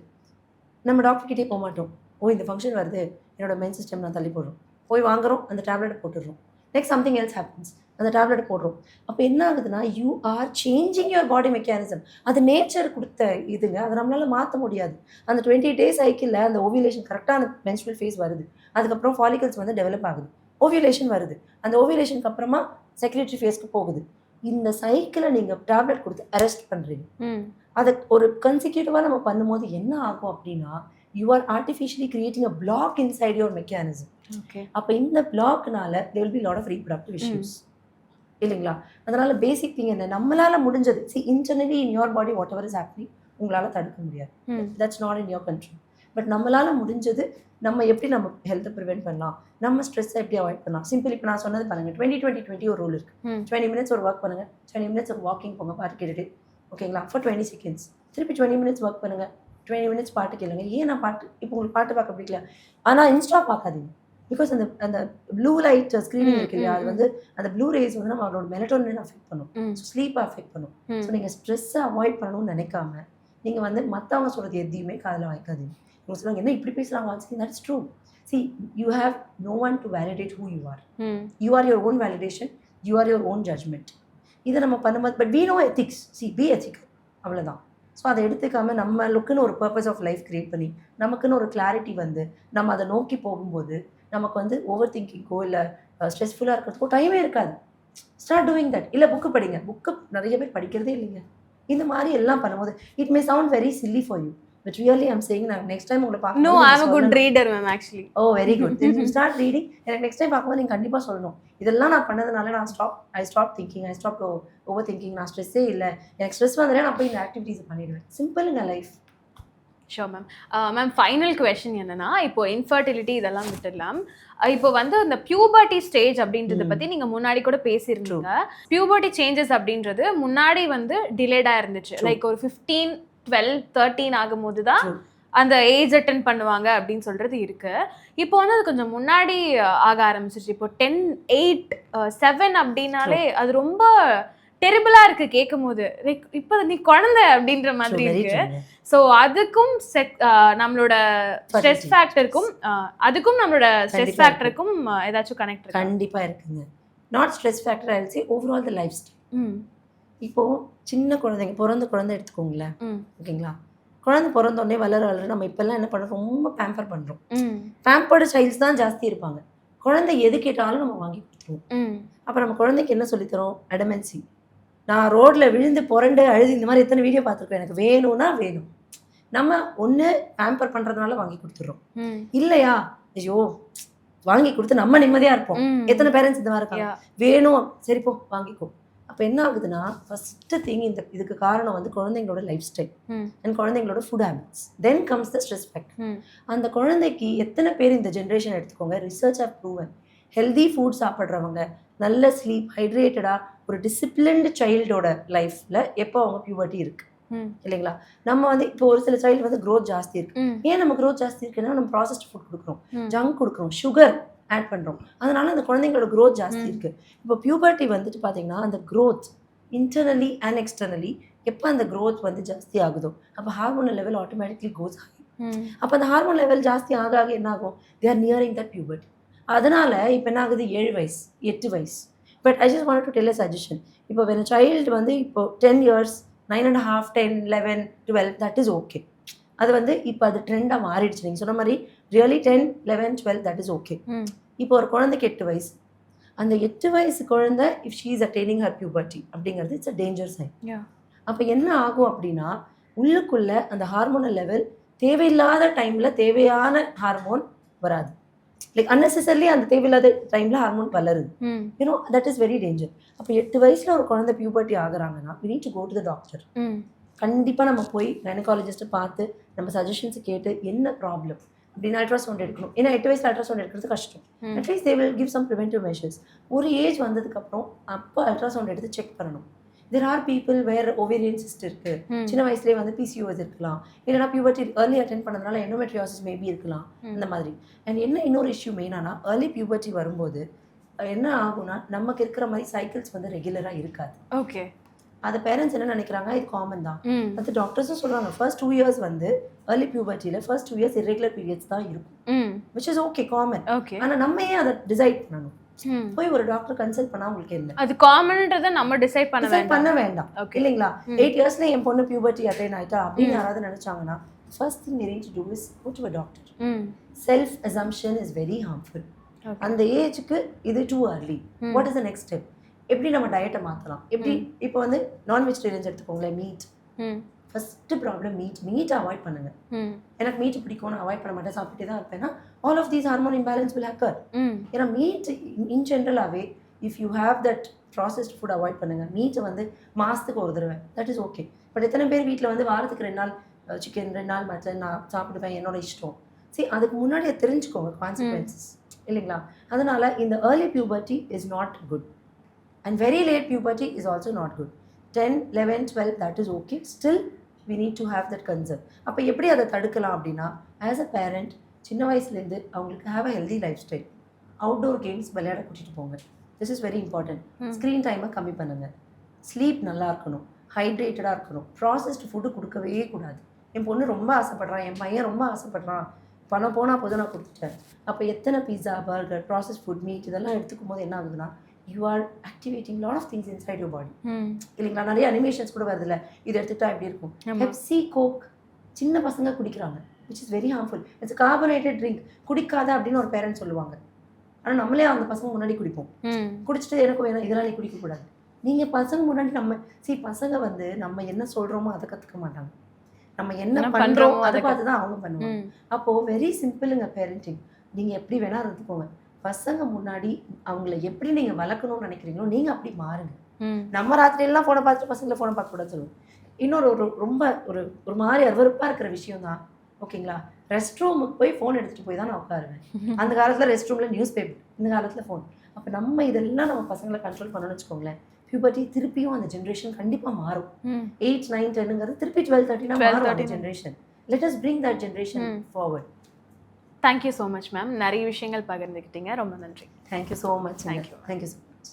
நம்ம டாக்டர்கிட்டே போக மாட்டோம். இந்த ஃபங்க்ஷன் வருது, என்னோட மெயின் சிஸ்டம் நான் தள்ளி போடுறோம், போய் வாங்குறோம், அந்த டேப்லெட்டை போட்டுடுறோம். நெக்ஸ்ட் சம்திங் எல்ஸ் ஹேப்பன்ஸ், அந்த டேப்லெட் போடுறோம். அப்போ என்ன ஆகுதுன்னா, you are changing your body mechanism. அது நேச்சர் கொடுத்த இதுங்க, அதை நம்மளால் மாற்ற முடியாது. அந்த 20 days சைக்கிளில் அந்த ஓவியுலேஷன் கரெக்டான மென்ஸ்ட்ரல் ஃபேஸ் வருது, அதுக்கப்புறம் ஃபாலிகல்ஸ் வந்து டெவலப் ஆகுது, ஓவியுலேஷன் வருது, அந்த ஓவியுலேஷனுக்கு அப்புறமா செக்ரட்டரி ஃபேஸ்க்கு போகுது. இந்த சைக்கிளை நீங்கள் டேப்லெட் கொடுத்து அரெஸ்ட் பண்ணுறீங்க. அதை ஒரு கன்சிக்யூட்டிவாக நம்ம பண்ணும்போது என்ன ஆகும் அப்படின்னா, you are artificially creating a block inside your mechanism. அப்போ இந்த பிளாக்னால there will be lot of reproductive issues இல்லைங்களா. அதனால பேசிக் திங் என்ன, நம்மளால முடிஞ்சது, see internally in your body whatever is happening உங்களால் தடுக்க முடியாது, that's not in your control. But நம்மளால முடிஞ்சது, நம்ம எப்படி நம்ம ஹெல்த்தை ப்ரிவென்ட் பண்ணலாம், நம்ம ஸ்ட்ரெஸ்ஸை எப்படி அவாய்ட் பண்ணலாம். சிம்பிள் இப்போ நான் சொன்னது பண்ணுங்க, 20-20-20 ஒரு ரூல் இருக்குது. 20 minutes ஒரு ஒர்க் பண்ணுங்க, 20 minutes ஒரு வாக்கிங் போங்க பாட்டு கேட்டுட்டு, ஓகேங்களா, ஃபார் 20 seconds. திருப்பி 20 minutes ஒர்க் பண்ணுங்க, 20 minutes பாட்டு கேளுங்க. ஏன் நான் பாட்டு, இப்போ உங்களுக்கு பாட்டு பார்க்க பிடிக்கல, ஆனால் இன்ஸ்டா பார்க்காதீங்க. பிகாஸ் அந்த அந்த ப்ளூ லைட் ஸ்க்ரீனிங் இருக்கு இல்லையா, அது வந்து அந்த ப்ளூ ரேஸ் வந்து நம்ம அவரோட மெலட்டோனின் அஃபெக்ட் பண்ணும், ஸ்லீப்பை அஃபெக்ட் பண்ணும். ஸோ நீங்கள் ஸ்ட்ரெஸ்ஸை அவாய்ட் பண்ணணும்னு நினைக்காம நீங்கள் வந்து மற்றவங்க சொல்கிறது எதையுமே காதில் வாய்க்காதீங்க. இவங்க சொல்லுவாங்க என்ன இப்படி பேசுகிறாங்க, that is true. See, you have no one to validate who you are. You are your own validation, you are your own judgment. இதை நம்ம பண்ணும்போது, but we know ethics, see, be ethical, அவ்வளோதான். ஸோ அதை எடுத்துக்காமல் நம்மளுக்குன்னு ஒரு purpose of life create பண்ணி நமக்குன்னு ஒரு கிளாரிட்டி வந்து நம்ம அதை நோக்கி போகும்போது நமக்கு வந்து ஓவர் திங்கிங்கோ இல்லை ஸ்ட்ரெஸ்ஃபுல்லாக இருக்கிறதுக்கோ டைமே இருக்காது. Start doing that. இல்லை புக்கு படிங்க, புக்கு நிறைய பேர் படிக்கிறதே இல்லைங்க. இந்த மாதிரி எல்லாம் பண்ணும்போது it may sound very chilli for you, but really I'm saying நான் next time உங்களை பார்க்க no I'm a good reader ma'am actually. oh very good, then you start reading. எனக்கு next time பார்க்கும்போது நீங்க கண்டிப்பா சொல்லணும், இதெல்லாம் நான் பண்ணதுனால நான் I stop thinking, I stop overthinking, நான் ஸ்ட்ரெஸ்ஸே இல்லை, எனக்கு ஸ்ட்ரெஸ் வந்தாலே நான் போய் இந்த ஆக்டிவிட்டீஸ் பண்ணிடுவேன். சிம்பிளுங்க life. Sure ma'am. Ma'am final question என்னன்னா, இப்போ இன்ஃபர்டிலிட்டி இதெல்லாம் விட்டுடலாம், இப்போ வந்து இந்த பியூபர்ட்டி ஸ்டேஜ் அப்படின்றத பற்றி நீங்கள் முன்னாடி கூட பேசியிருந்தீங்க. பியூபர்ட்டி சேஞ்சஸ் அப்படின்றது முன்னாடி வந்து டிலேடாக இருந்துச்சு, லைக் ஒரு 15, 12, 13 ஆகும்போது தான் அந்த ஏஜ் அட்டன் பண்ணுவாங்க அப்படின்னு சொல்கிறது இருக்குது. இப்போ வந்து அது கொஞ்சம் முன்னாடி ஆக ஆரம்பிச்சிருச்சு. இப்போ 10, 8, 7 அப்படின்னாலே அது ரொம்ப டெரிபிளா இருக்கு கேட்கும் போது, இப்போ நீ குழந்தை அப்படின்ற மாதிரி இருக்கு. ஸோ அதுக்கும் நம்மளோட ஸ்ட்ரெஸ் ஃபேக்டருக்கும் அதுக்கும் நம்மளோட ஸ்ட்ரெஸ் ஃபேக்டருக்கும் ஏதாச்சும் கனெக்ட் இருக்கு? கண்டிப்பா இருக்குங்க. Not stress factor, I will say overall the life style. இப்போ சின்ன குழந்தைங்க, பிறந்த குழந்தை எடுத்துக்கோங்களேன், ஓகேங்களா? குழந்தை பிறந்தோடனே வளர நம்ம இப்பெல்லாம் என்ன பண்ணுறோம், ரொம்ப பேம்பர் பண்ணுறோம். பேம்பர்டு சைல்ட்ஸ் தான் ஜாஸ்தி இருப்பாங்க. குழந்தை எது கேட்டாலும் நம்ம வாங்கி கொடுத்துருவோம். அப்போ நம்ம குழந்தைக்கு என்ன சொல்லித்தரோம்? அடமென்சி. நான் ரோட்டில் விழுந்து புரண்டு அழுது இந்த மாதிரி எத்தனை வீடியோ பார்த்துருக்கேன். எனக்கு வேணும்னா வேணும். நம்ம ஒன்று பேம்பர் பண்ணுறதுனால வாங்கி கொடுத்துட்றோம். இல்லையா, ஐயோ வாங்கி கொடுத்து நம்ம நிம்மதியாக இருப்போம். எத்தனை பேரண்ட்ஸ் இந்த மாதிரி இருக்காங்க, வேணும் சரிப்போ வாங்கிக்கோ. அப்போ என்ன ஆகுதுன்னா, ஃபர்ஸ்ட் திங் இதுக்கு காரணம் வந்து குழந்தைங்களோட லைஃப் ஸ்டைல் அண்ட் குழந்தைங்களோட food habits. Then comes the stress factor. அந்த குழந்தைக்கு எத்தனை பேர் இந்த ஜென்ரேஷன் எடுத்துக்கோங்க, research have proven, healthy food சாப்பிட்றவங்க, நல்ல ஸ்லீப், ஹைட்ரேட்டடாக ஒரு டிசிப்ளின்டு சைல்டோட லைஃப்பில் எப்போ அவங்க பியூபர்ட்டி இருக்குது இல்லைங்களா? நம்ம வந்து இப்போ ஒரு சில சைல்டு வந்து க்ரோத் ஜாஸ்தி இருக்கு. ஏன் நம்ம க்ரோத் ஜாஸ்தி இருக்குன்னா நம்ம ப்ராசஸ்ட் ஃபுட் கொடுக்குறோம், ஜங்க் கொடுக்குறோம், சுகர் ஆட் பண்ணுறோம். அதனால அந்த குழந்தைங்களோட க்ரோத் ஜாஸ்தி இருக்குது. இப்போ பியூபர்ட்டி வந்துட்டு பார்த்தீங்கன்னா அந்த க்ரோத் இன்டர்னலி அண்ட் எக்ஸ்டர்னலி எப்போ அந்த க்ரோத் வந்து ஜாஸ்தி ஆகுதோ அப்போ ஹார்மோனல் லெவல் ஆட்டோமேட்டிக்லி கோஸ் ஹை. அப்போ அந்த ஹார்மோன் லெவல் ஜாஸ்தி ஆக ஆக என்ன ஆகும், they are nearing that puberty. அதனால இப்போ என்ன ஆகுது, 7 வயசு 8 வயசு. But I just want to tell a suggestion. இப்போ வென் சைல்டு வந்து இப்போ 10 years 9.5 10 11 12 தட் இஸ் ஓகே. அது வந்து இப்போ அது ட்ரெண்டாக மாறிடுச்சு. நீங்கள் சொன்ன மாதிரி ரியலி 10 11 12 தட் இஸ் ஓகே. இப்போ ஒரு குழந்தைக்கு 8 வயசு, அந்த 8 வயசு குழந்தை if she is attaining her puberty அப்படிங்கிறது இட்ஸ் அ டேஞ்சர் சைன். அப்போ என்ன ஆகும் அப்படின்னா உள்ளுக்குள்ள அந்த ஹார்மோனல் லெவல் தேவையில்லாத டைமில் தேவையான ஹார்மோன் வராது. லைக் அன்னெசரிலி அந்த தேவையில்லாத டைமில் ஹார்மோன் வளருது. You know that is very danger. அப்போ 8 வயசில் ஒரு குழந்தை puberty ஆகுறாங்கன்னா we need to go to the doctor. கண்டிப்பாக நம்ம போய் கைனகாலஜிஸ்ட்டை பார்த்து நம்ம சஜஷன்ஸ் கேட்டு என்ன ப்ராப்ளம் அப்படின்னு அல்ட்ராசவுண்ட் எடுக்கணும். ஏன்னா 8 வயசில் அல்ட்ராசவுண்ட் எடுக்கிறது கஷ்டம். At least they will give some preventive measures. ஒரு ஏஜ் வந்ததுக்கப்புறம் அப்போ அல்ட்ராசவுண்ட் எடுத்து செக் பண்ணணும். There are people where ovarian cyst இருக்கு, சின்ன வயசுலேயே வந்து PCOS இருக்கலாம், இல்லைனா பியூபர்ட்டி ஏர்லி அட்டென்ட் பண்ணதுனால எண்டோமெட்ரியோசிஸ் மேபி இருக்கலாம், அந்த மாதிரி. அண்ட் என்ன இன்னொரு இஷ்யூ மெயினானா ஏர்லி பியூபர்ட்டி வரும்போது என்ன ஆகும்னா நமக்கு இருக்கிற மாதிரி சைக்கிள்ஸ் வந்து ரெகுலராக இருக்காது. ஓகே. அது பேரண்ட்ஸ் என்ன நினைக்கிறாங்க, இது காமன் தான். அது டாக்டர்ஸும் சொல்கிறாங்க ஃபர்ஸ்ட் 2 years வந்து early பியூபர்ட்டியில் first 2 years irregular periods தான் இருக்கும், which is okay காமன். ஆனால் நம்ம ஏன் அதை டிசைட் பண்ணணும்? போய் ஒரு டாக்டர் கன்சல்ட் பண்ணா உங்களுக்கு என்ன, அது காமன்ன்றதை நம்ம டிசைட் பண்ண வேண்டாம் இல்லைங்களா? 8 yearsல என் பொண்ணு பியூபர்ட்டி அட்டைன் ஆயிட்டா அப்படின்னு யாராவது நினைச்சாங்கன்னா first thing they need to do is go to a doctor. Self assumption is very harmful. அந்த ஏஜுக்கு இது too early. What is the next step? எப்படி நம்ம டயட்டை மாற்றலாம்? எப்படி இப்போ வந்து நான் வெஜிடேரியன்ஸ் எடுத்துக்கோங்களேன், meet first problem meet avoid பண்ணுங்க. எனக்கு மீட் பிடிக்கும், நான் அவாய்ட் பண்ண மாட்டேன், சாப்பிட்டே தான் இருப்பேன்னா all of these hormone imbalance will occur. ஏன்னா மீட் இன் ஜென்ரலாகவே if you have that processed food avoid பண்ணுங்க. மீட்டை வந்து மாதத்துக்கு ஒரு தடவை தட் இஸ் ஓகே. பட் எத்தனை பேர் வீட்டில் வந்து வாரத்துக்கு 2 நாள் சிக்கன் 2 நாள் மட்டன் நான் சாப்பிடுவேன், என்னோட இஷ்டம். சரி, அதுக்கு முன்னாடியே தெரிஞ்சுக்கோங்க கான்சிக்வன்சஸ் இல்லைங்களா? அதனால இந்த early puberty is not good and very late puberty is also not good. 10 11 12 that is okay. Still we need to have that concern. அப்போ எப்படி அதை தடுக்கலாம் அப்படின்னா ஆஸ் அ பேரண்ட் சின்ன வயசுலேருந்து அவங்களுக்கு have a healthy life style. Outdoor games விளையாட கூட்டிகிட்டு போங்க. This is very important. Screen டைமை கம்மி பண்ணுங்கள். ஸ்லீப் நல்லா இருக்கணும், ஹைட்ரேட்டடாக இருக்கணும். ப்ராசஸ்டு ஃபுட்டு கொடுக்கவே கூடாது. என் பொண்ணு ரொம்ப ஆசைப்பட்றான், என் பையன் ரொம்ப ஆசைப்பட்றான், பணம் போனால் போதும் நான் கொடுத்துட்டேன். அப்போ எத்தனை பீஸா, பர்கர், ப்ராசஸ் ஃபுட், மீட் இதெல்லாம் எடுத்துக்கும் போது என்ன ஆகுதுன்னா you are activating lot of things inside your body. இல்லைங்களா? நிறைய அனிமேஷன்ஸ் கூட வருதுல்ல, இது எடுத்துட்டா எப்படி இருக்கும். பெப்சி, கோக் சின்ன பசங்க குடிக்கிறாங்க, which is very harmful. It's a carbonated drink. குடிக்காத அப்படின்னு ஒரு பேரண்ட் சொல்லுவாங்க. ஆனால் நம்மளே அந்த பசங்க முன்னாடி குடிப்போம். குடிச்சிட்டு எனக்கு வேணும் இதெல்லாம் நீ குடிக்கக்கூடாது. நீங்கள் பசங்க முன்னாடி பசங்க வந்து நம்ம என்ன சொல்கிறோமோ அதை கற்றுக்க மாட்டாங்க, நம்ம என்ன பண்ணுறோம் அதை பார்த்து தான் அவங்க பண்ணுவாங்க. அப்போது வெரி சிம்பிளுங்க பேரண்டிங். நீங்கள் எப்படி வேணால் இருந்துக்கோங்க, பசங்க முன்னாடி அவங்கள எப்படி நீங்கள் வளர்க்கணும்னு நினைக்கிறீங்களோ நீங்கள் அப்படி மாறுங்க. நம்ம ராத்திரியெல்லாம் ஃபோனை பார்த்துட்டு பசங்களை ஃபோனை பார்க்கக்கூடாது சொல்லுவோம். இன்னொரு ரொம்ப ஒரு மாதிரி அருவருப்பாக இருக்கிற விஷயம் தான், ஓகேங்களா? ரெஸ்ட் ரூமுக்கு போய் ஃபோன் எடுத்துகிட்டு போய் தான் நான் உட்காருவேன். அந்த காலத்தில் ரெஸ்ட் ரூமில் நியூஸ் பேப்பர், இந்த காலத்தில் ஃபோன். அப்போ நம்ம இதெல்லாம் நம்ம பசங்களை கண்ட்ரோல் பண்ணணும்னு வச்சுக்கோங்களேன். பியூபர்ட்டி திருப்பியும் அந்த ஜென்ரேஷன் கண்டிப்பாக மாறும். 8 9 10ங்கிறது திருப்பி 12 13 மாறும் அந்த generation. Let us bring that generation forward. Thank you so much ma'am. நிறைய விஷயங்கள் பகிர்ந்துக்கிட்டீங்க, ரொம்ப நன்றி. Thank you so much. Thank you so much.